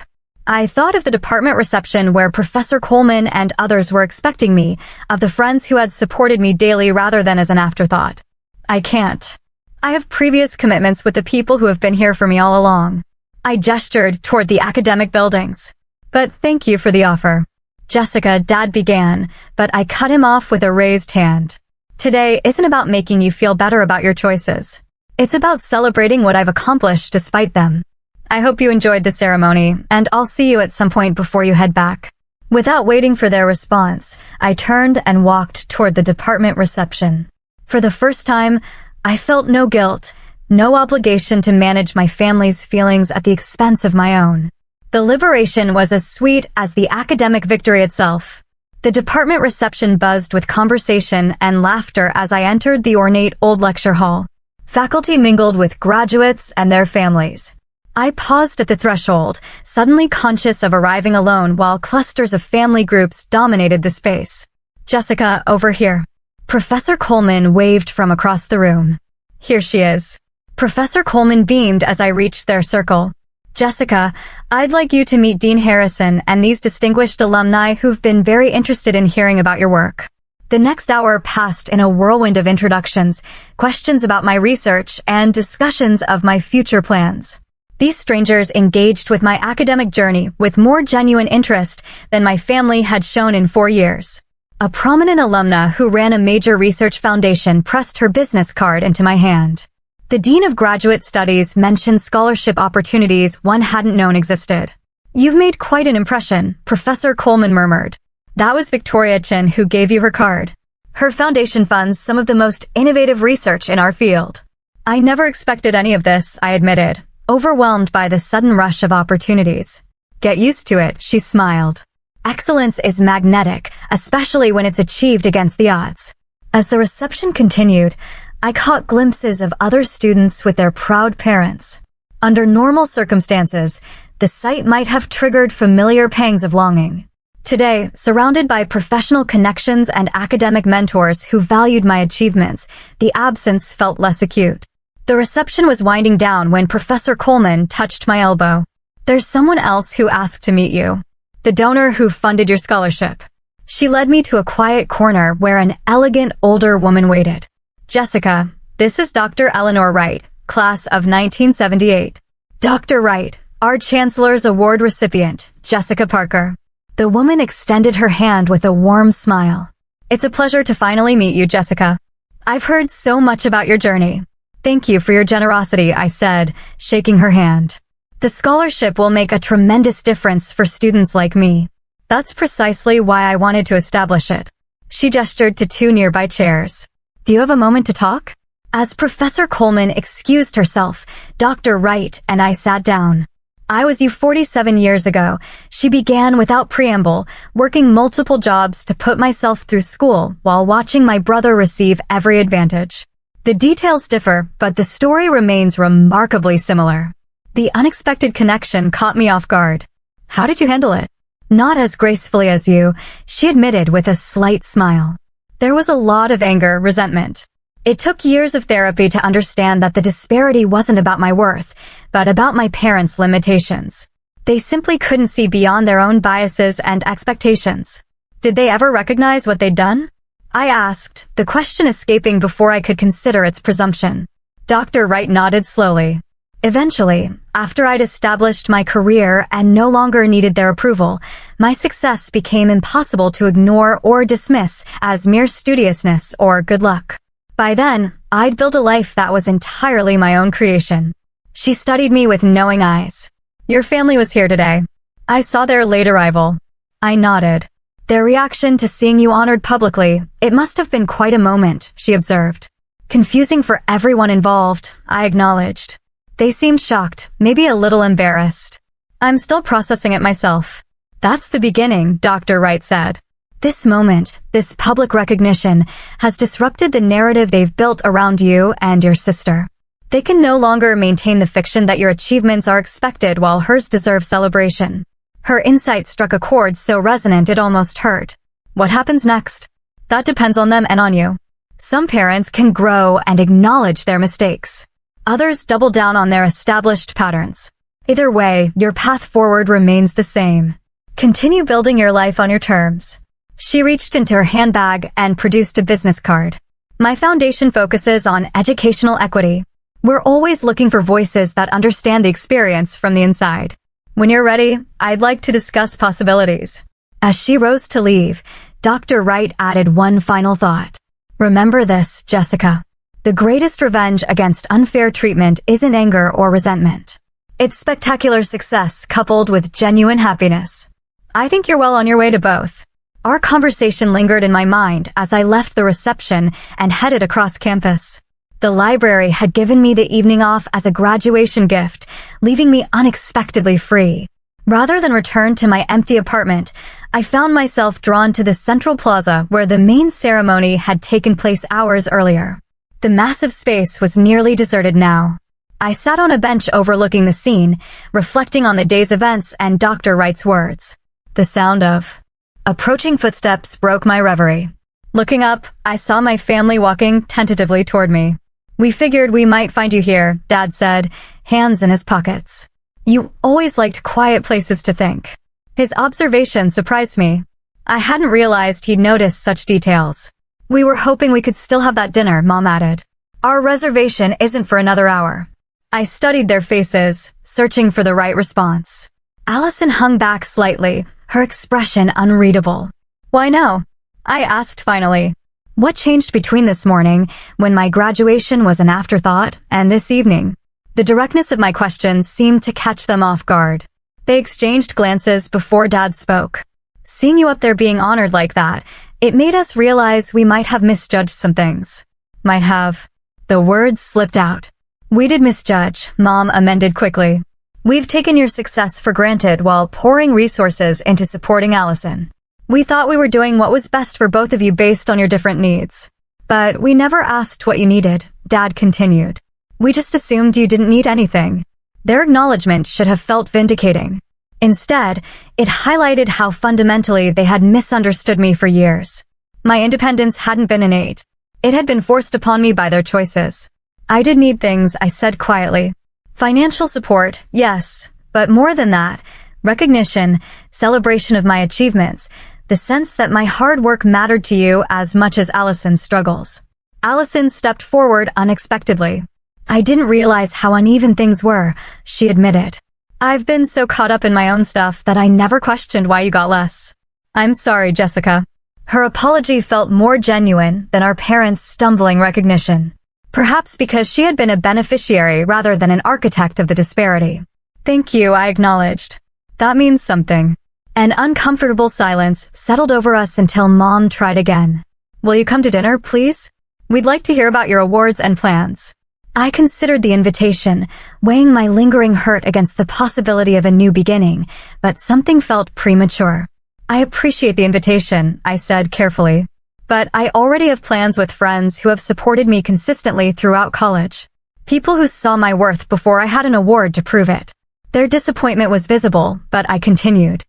[SPEAKER 1] I thought of the department reception where Professor Coleman and others were expecting me, of the friends who had supported me daily rather than as an afterthought. "I can't. I have previous commitments with the people who have been here for me all along." I gestured toward the academic buildings. "But thank you for the offer." "Jessica," Dad began, but I cut him off with a raised hand. "Today isn't about making you feel better about your choices. It's about celebrating what I've accomplished despite them. I hope you enjoyed the ceremony, and I'll see you at some point before you head back." Without waiting for their response, I turned and walked toward the department reception. For the first time, I felt no guilt, no obligation to manage my family's feelings at the expense of my own. The liberation was as sweet as the academic victory itself. The department reception buzzed with conversation and laughter as I entered the ornate old lecture hall. Faculty mingled with graduates and their families. I paused at the threshold, suddenly conscious of arriving alone while clusters of family groups dominated the space. "Jessica, over here." Professor Coleman waved from across the room. "Here she is." Professor Coleman beamed as I reached their circle. "Jessica, I'd like you to meet Dean Harrison and these distinguished alumni who've been very interested in hearing about your work." The next hour passed in a whirlwind of introductions, questions about my research, and discussions of my future plans. These strangers engaged with my academic journey with more genuine interest than my family had shown in 4 years. A prominent alumna who ran a major research foundation pressed her business card into my hand. The Dean of Graduate Studies mentioned scholarship opportunities one hadn't known existed. "You've made quite an impression," Professor Coleman murmured. "That was Victoria Chin who gave you her card. Her foundation funds some of the most innovative research in our field." "I never expected any of this," I admitted, overwhelmed by the sudden rush of opportunities. "Get used to it," she smiled. "Excellence is magnetic, especially when it's achieved against the odds." As the reception continued, I caught glimpses of other students with their proud parents. Under normal circumstances, the sight might have triggered familiar pangs of longing. Today, surrounded by professional connections and academic mentors who valued my achievements, the absence felt less acute. The reception was winding down when Professor Coleman touched my elbow. "There's someone else who asked to meet you. The donor who funded your scholarship." She led me to a quiet corner where an elegant older woman waited. "Jessica, this is Dr. Eleanor Wright, class of 1978. Dr. Wright, our Chancellor's Award recipient, Jessica Parker." The woman extended her hand with a warm smile. "It's a pleasure to finally meet you, Jessica. I've heard so much about your journey." "Thank you for your generosity," I said, shaking her hand. "The scholarship will make a tremendous difference for students like me. That's precisely why I wanted to establish it." She gestured to 2 nearby chairs. "Do you have a moment to talk?" As Professor Coleman excused herself, Dr. Wright and I sat down. "I was you 47 years ago," she began without preamble, working multiple jobs to put myself through school while watching my brother receive every advantage. The details differ, but the story remains remarkably similar. The unexpected connection caught me off guard. "How did you handle it?" "Not as gracefully as you," she admitted with a slight smile. "There was a lot of anger, resentment. It took years of therapy to understand that the disparity wasn't about my worth, but about my parents' limitations. They simply couldn't see beyond their own biases and expectations." "Did they ever recognize what they'd done?" I asked, the question escaping before I could consider its presumption. Dr. Wright nodded slowly. "Eventually, after I'd established my career and no longer needed their approval, my success became impossible to ignore or dismiss as mere studiousness or good luck. By then, I'd built a life that was entirely my own creation." She studied me with knowing eyes. "Your family was here today. I saw their late arrival." I nodded. "Their reaction to seeing you honored publicly, it must have been quite a moment," she observed. "Confusing for everyone involved," I acknowledged. "They seemed shocked, maybe a little embarrassed." "I'm still processing it myself." "That's the beginning," Dr. Wright said. "This moment, this public recognition, has disrupted the narrative they've built around you and your sister. They can no longer maintain the fiction that your achievements are expected while hers deserve celebration." Her insight struck a chord so resonant it almost hurt. "What happens next?" "That depends on them and on you. Some parents can grow and acknowledge their mistakes. Others double down on their established patterns. Either way, your path forward remains the same. Continue building your life on your terms." She reached into her handbag and produced a business card. "My foundation focuses on educational equity. We're always looking for voices that understand the experience from the inside. When you're ready, I'd like to discuss possibilities." As she rose to leave, Dr. Wright added one final thought. "Remember this, Jessica. The greatest revenge against unfair treatment isn't anger or resentment. It's spectacular success coupled with genuine happiness." I think you're well on your way to both. Our conversation lingered in my mind as I left the reception and headed across campus. The library had given me the evening off as a graduation gift, leaving me unexpectedly free. Rather than return to my empty apartment, I found myself drawn to the central plaza where the main ceremony had taken place hours earlier. The massive space was nearly deserted now. I sat on a bench overlooking the scene, reflecting on the day's events and Dr. Wright's words. The sound of approaching footsteps broke my reverie. Looking up, I saw my family walking tentatively toward me. "We figured we might find you here," Dad said, hands in his pockets. "You always liked quiet places to think." His observation surprised me. I hadn't realized he'd noticed such details. We were hoping we could still have that dinner, Mom added. Our reservation isn't for another hour. I studied their faces, searching for the right response. Allison hung back slightly, her expression unreadable. Why no? I asked finally. What changed between this morning, when my graduation was an afterthought, and this evening? The directness of my questions seemed to catch them off guard. They exchanged glances before Dad spoke. Seeing you up there being honored like that, it made us realize we might have misjudged some things. Might have. The words slipped out. We did misjudge, Mom amended quickly. We've taken your success for granted while pouring resources into supporting Allison. We thought we were doing what was best for both of you based on your different needs. But we never asked what you needed, Dad continued. We just assumed you didn't need anything. Their acknowledgement should have felt vindicating. Instead, it highlighted how fundamentally they had misunderstood me for years. My independence hadn't been innate. It had been forced upon me by their choices. I did need things, I said quietly. Financial support, yes, but more than that, recognition, celebration of my achievements, the sense that my hard work mattered to you as much as Allison's struggles. Allison stepped forward unexpectedly. I didn't realize how uneven things were, she admitted. I've been so caught up in my own stuff that I never questioned why you got less. I'm sorry, Jessica. Her apology felt more genuine than our parents' stumbling recognition. Perhaps because she had been a beneficiary rather than an architect of the disparity. Thank you, I acknowledged. That means something. An uncomfortable silence settled over us until Mom tried again. Will you come to dinner, please? We'd like to hear about your awards and plans. I considered the invitation, weighing my lingering hurt against the possibility of a new beginning, but something felt premature. I appreciate the invitation, I said carefully. But I already have plans with friends who have supported me consistently throughout college. People who saw my worth before I had an award to prove it. Their disappointment was visible, but I continued.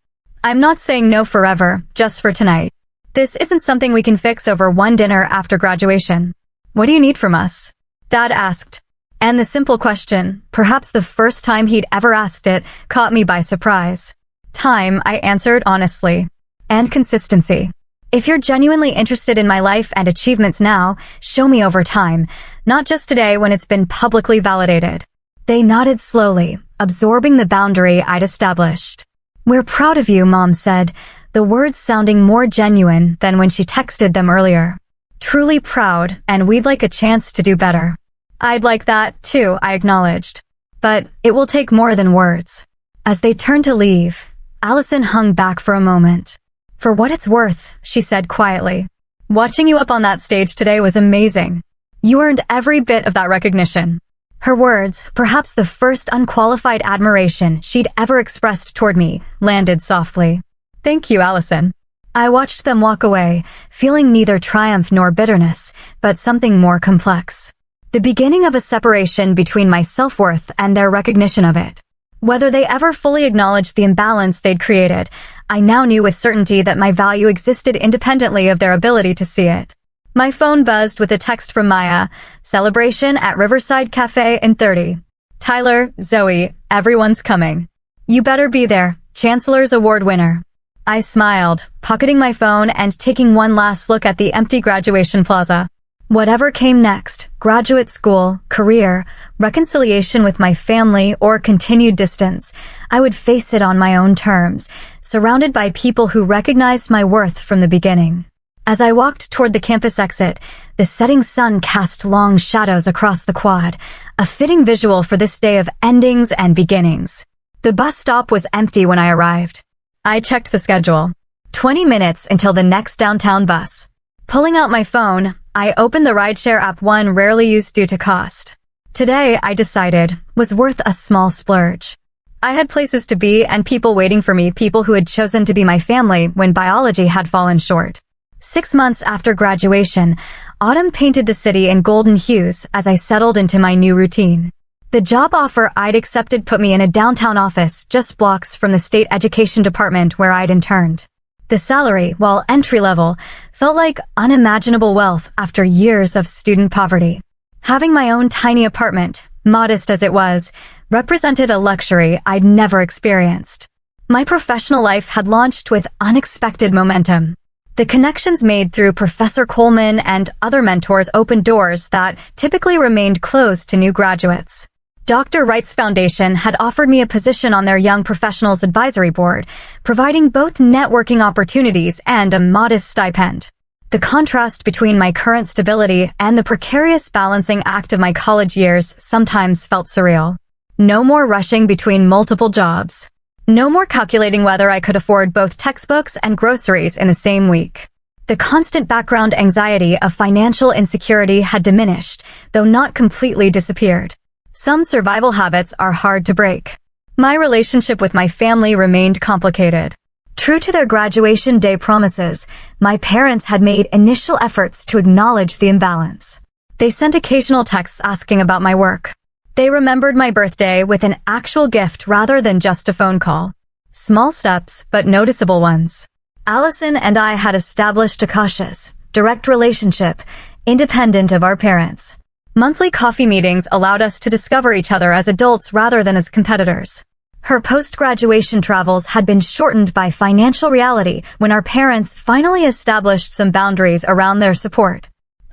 [SPEAKER 1] I'm not saying no forever, just for tonight. This isn't something we can fix over one dinner after graduation. What do you need from us? Dad asked. And the simple question, perhaps the first time he'd ever asked it, caught me by surprise. Time, I answered honestly. And consistency. If you're genuinely interested in my life and achievements now, show me over time, not just today when it's been publicly validated. They nodded slowly, absorbing the boundary I'd established. We're proud of you, Mom said, the words sounding more genuine than when she texted them earlier. Truly proud, and we'd like a chance to do better. I'd like that, too, I acknowledged. But it will take more than words. As they turned to leave, Allison hung back for a moment. For what it's worth, she said quietly. Watching you up on that stage today was amazing. You earned every bit of that recognition. Her words, perhaps the first unqualified admiration she'd ever expressed toward me, landed softly. Thank you, Allison. I watched them walk away, feeling neither triumph nor bitterness, but something more complex. The beginning of a separation between my self-worth and their recognition of it. Whether they ever fully acknowledged the imbalance they'd created, I now knew with certainty that my value existed independently of their ability to see it. My phone buzzed with a text from Maya. Celebration at Riverside Cafe in 30. Tyler, Zoe, everyone's coming. You better be there, Chancellor's Award winner. I smiled, pocketing my phone and taking one last look at the empty graduation plaza. Whatever came next, graduate school, career, reconciliation with my family, or continued distance, I would face it on my own terms, surrounded by people who recognized my worth from the beginning. As I walked toward the campus exit, the setting sun cast long shadows across the quad, a fitting visual for this day of endings and beginnings. The bus stop was empty when I arrived. I checked the schedule. 20 minutes until the next downtown bus. Pulling out my phone, I opened the rideshare app, one rarely used due to cost. Today, I decided, was worth a small splurge. I had places to be and people waiting for me, people who had chosen to be my family when biology had fallen short. 6 months after graduation, autumn painted the city in golden hues as I settled into my new routine. The job offer I'd accepted put me in a downtown office just blocks from the state education department where I'd interned. The salary, while entry-level, felt like unimaginable wealth after years of student poverty. Having my own tiny apartment, modest as it was, represented a luxury I'd never experienced. My professional life had launched with unexpected momentum. The connections made through Professor Coleman and other mentors opened doors that typically remained closed to new graduates. Dr. Wright's foundation had offered me a position on their Young Professionals Advisory Board, providing both networking opportunities and a modest stipend. The contrast between my current stability and the precarious balancing act of my college years sometimes felt surreal. No more rushing between multiple jobs. No more calculating whether I could afford both textbooks and groceries in the same week. The constant background anxiety of financial insecurity had diminished, though not completely disappeared. Some survival habits are hard to break. My relationship with my family remained complicated. True to their graduation day promises, my parents had made initial efforts to acknowledge the imbalance. They sent occasional texts asking about my work. They remembered my birthday with an actual gift rather than just a phone call. Small steps, but noticeable ones. Allison and I had established a cautious, direct relationship, independent of our parents. Monthly coffee meetings allowed us to discover each other as adults rather than as competitors. Her post-graduation travels had been shortened by financial reality when our parents finally established some boundaries around their support.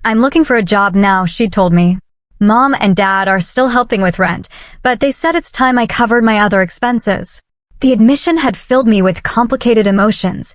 [SPEAKER 1] "I'm looking for a job now," she told me. "Mom and Dad are still helping with rent, but they said it's time I covered my other expenses." The admission had filled me with complicated emotions.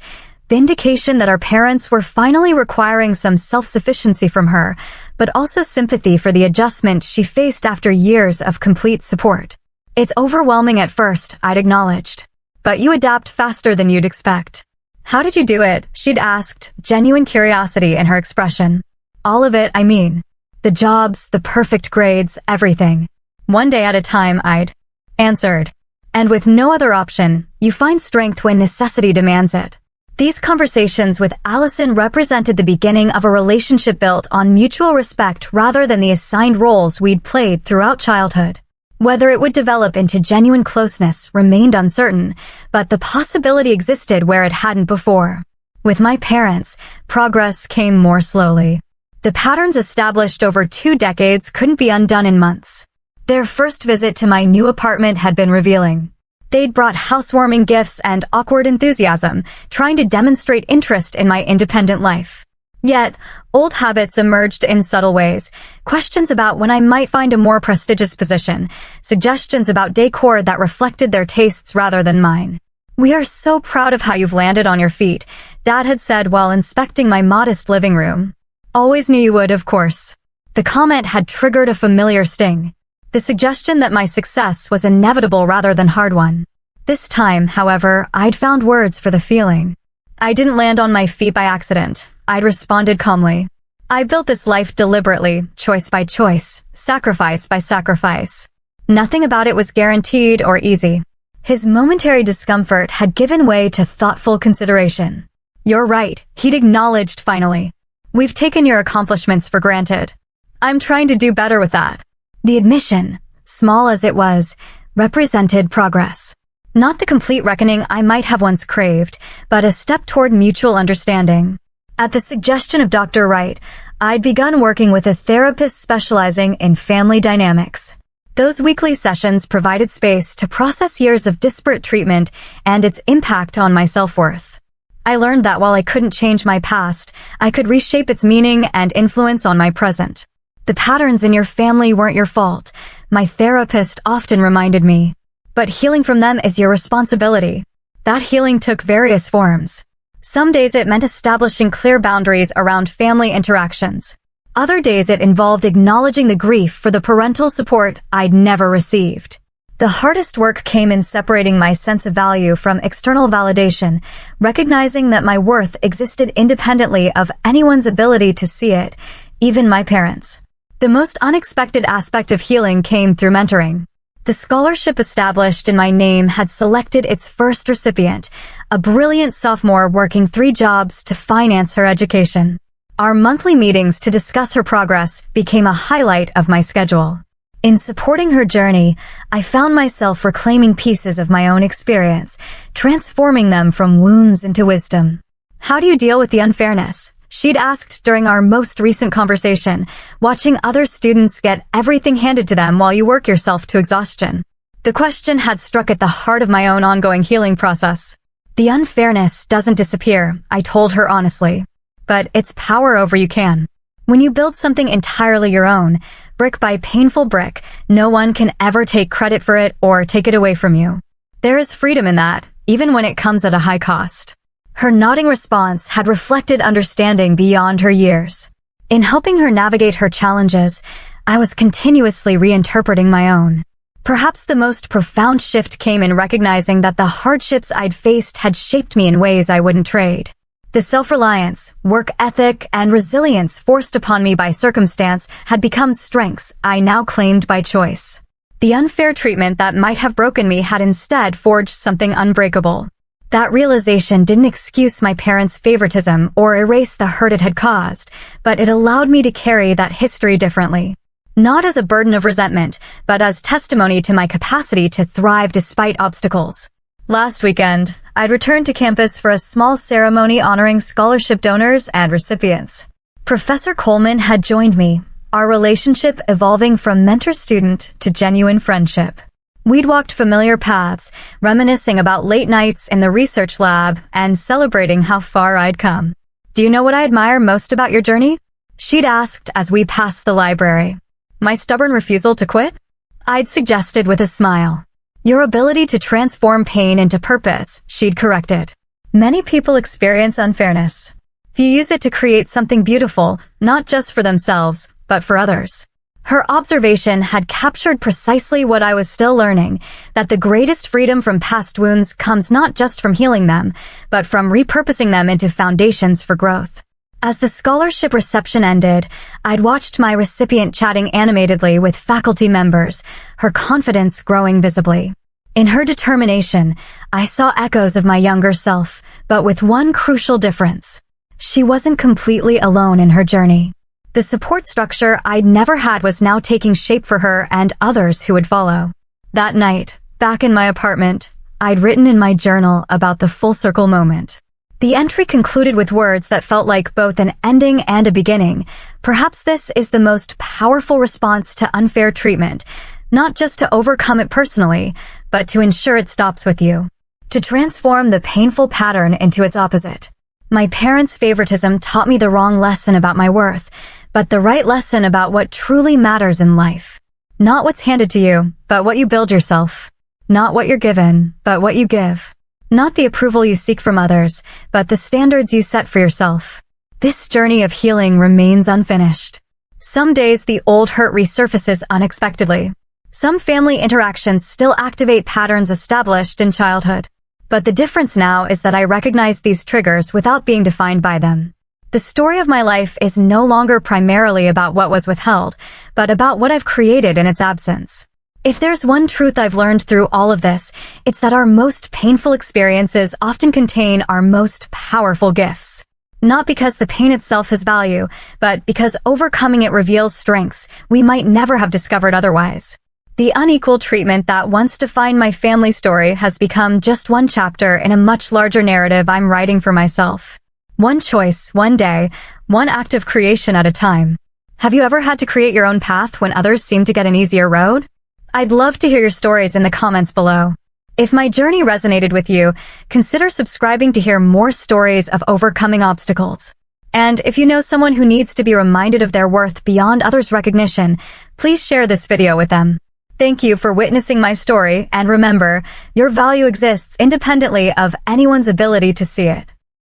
[SPEAKER 1] The indication that our parents were finally requiring some self-sufficiency from her, but also sympathy for the adjustment she faced after years of complete support. "It's overwhelming at first," I'd acknowledged. "But you adapt faster than you'd expect." "How did you do it?" she'd asked, genuine curiosity in her expression. "All of it, I mean. The jobs, the perfect grades, everything. One day at a time," I'd answered. "And with no other option, you find strength when necessity demands it." These conversations with Allison represented the beginning of a relationship built on mutual respect rather than the assigned roles we'd played throughout childhood. Whether it would develop into genuine closeness remained uncertain, but the possibility existed where it hadn't before. With my parents, progress came more slowly. The patterns established over 2 decades couldn't be undone in months. Their first visit to my new apartment had been revealing. They'd brought housewarming gifts and awkward enthusiasm, trying to demonstrate interest in my independent life. Yet, old habits emerged in subtle ways. Questions about when I might find a more prestigious position, suggestions about decor that reflected their tastes rather than mine. "We are so proud of how you've landed on your feet," Dad had said while inspecting my modest living room. "Always knew you would, of course." The comment had triggered a familiar sting. The suggestion that my success was inevitable rather than hard-won. This time, however, I'd found words for the feeling. "I didn't land on my feet by accident," I'd responded calmly. "I built this life deliberately, choice by choice, sacrifice by sacrifice. Nothing about it was guaranteed or easy." His momentary discomfort had given way to thoughtful consideration. "You're right," he'd acknowledged finally. "We've taken your accomplishments for granted. I'm trying to do better with that." The admission, small as it was, represented progress. Not the complete reckoning I might have once craved, but a step toward mutual understanding. At the suggestion of Dr. Wright, I'd begun working with a therapist specializing in family dynamics. Those weekly sessions provided space to process years of disparate treatment and its impact on my self-worth. I learned that while I couldn't change my past, I could reshape its meaning and influence on my present. "The patterns in your family weren't your fault," my therapist often reminded me. "But healing from them is your responsibility." That healing took various forms. Some days it meant establishing clear boundaries around family interactions. Other days it involved acknowledging the grief for the parental support I'd never received. The hardest work came in separating my sense of value from external validation, recognizing that my worth existed independently of anyone's ability to see it, even my parents. The most unexpected aspect of healing came through mentoring. The scholarship established in my name had selected its first recipient, a brilliant sophomore working 3 jobs to finance her education. Our monthly meetings to discuss her progress became a highlight of my schedule. In supporting her journey, I found myself reclaiming pieces of my own experience, transforming them from wounds into wisdom. "How do you deal with the unfairness?" she'd asked during our most recent conversation, watching other students get everything handed to them while you work yourself to exhaustion. The question had struck at the heart of my own ongoing healing process. The unfairness doesn't disappear, I told her honestly. But its power over you can. When you build something entirely your own, brick by painful brick, no one can ever take credit for it or take it away from you. There is freedom in that, even when it comes at a high cost. Her nodding response had reflected understanding beyond her years. In helping her navigate her challenges, I was continuously reinterpreting my own. Perhaps the most profound shift came in recognizing that the hardships I'd faced had shaped me in ways I wouldn't trade. The self-reliance, work ethic, and resilience forced upon me by circumstance had become strengths I now claimed by choice. The unfair treatment that might have broken me had instead forged something unbreakable. That realization didn't excuse my parents' favoritism or erase the hurt it had caused, but it allowed me to carry that history differently. Not as a burden of resentment, but as testimony to my capacity to thrive despite obstacles. Last weekend, I'd returned to campus for a small ceremony honoring scholarship donors and recipients. Professor Coleman had joined me, our relationship evolving from mentor-student to genuine friendship. We'd walked familiar paths, reminiscing about late nights in the research lab and celebrating how far I'd come. "Do you know what I admire most about your journey?" she'd asked as we passed the library. "My stubborn refusal to quit?" I'd suggested with a smile. "Your ability to transform pain into purpose," she'd corrected. Many people experience unfairness. If you use it to create something beautiful, not just for themselves, but for others. Her observation had captured precisely what I was still learning, that the greatest freedom from past wounds comes not just from healing them, but from repurposing them into foundations for growth. As the scholarship reception ended, I'd watched my recipient chatting animatedly with faculty members, her confidence growing visibly. In her determination, I saw echoes of my younger self, but with one crucial difference. She wasn't completely alone in her journey. The support structure I'd never had was now taking shape for her and others who would follow. That night, back in my apartment, I'd written in my journal about the full circle moment. The entry concluded with words that felt like both an ending and a beginning. Perhaps this is the most powerful response to unfair treatment, not just to overcome it personally, but to ensure it stops with you. To transform the painful pattern into its opposite. My parents' favoritism taught me the wrong lesson about my worth, but the right lesson about what truly matters in life. Not what's handed to you, but what you build yourself. Not what you're given, but what you give. Not the approval you seek from others, but the standards you set for yourself. This journey of healing remains unfinished. Some days the old hurt resurfaces unexpectedly. Some family interactions still activate patterns established in childhood. But the difference now is that I recognize these triggers without being defined by them. The story of my life is no longer primarily about what was withheld, but about what I've created in its absence. If there's one truth I've learned through all of this, it's that our most painful experiences often contain our most powerful gifts. Not because the pain itself has value, but because overcoming it reveals strengths we might never have discovered otherwise. The unequal treatment that once defined my family story has become just one chapter in a much larger narrative I'm writing for myself. One choice, one day, one act of creation at a time. Have you ever had to create your own path when others seem to get an easier road? I'd love to hear your stories in the comments below. If my journey resonated with you, consider subscribing to hear more stories of overcoming obstacles. And if you know someone who needs to be reminded of their worth beyond others' recognition, please share this video with them. Thank you for witnessing my story, and remember, your value exists independently of anyone's ability to see it.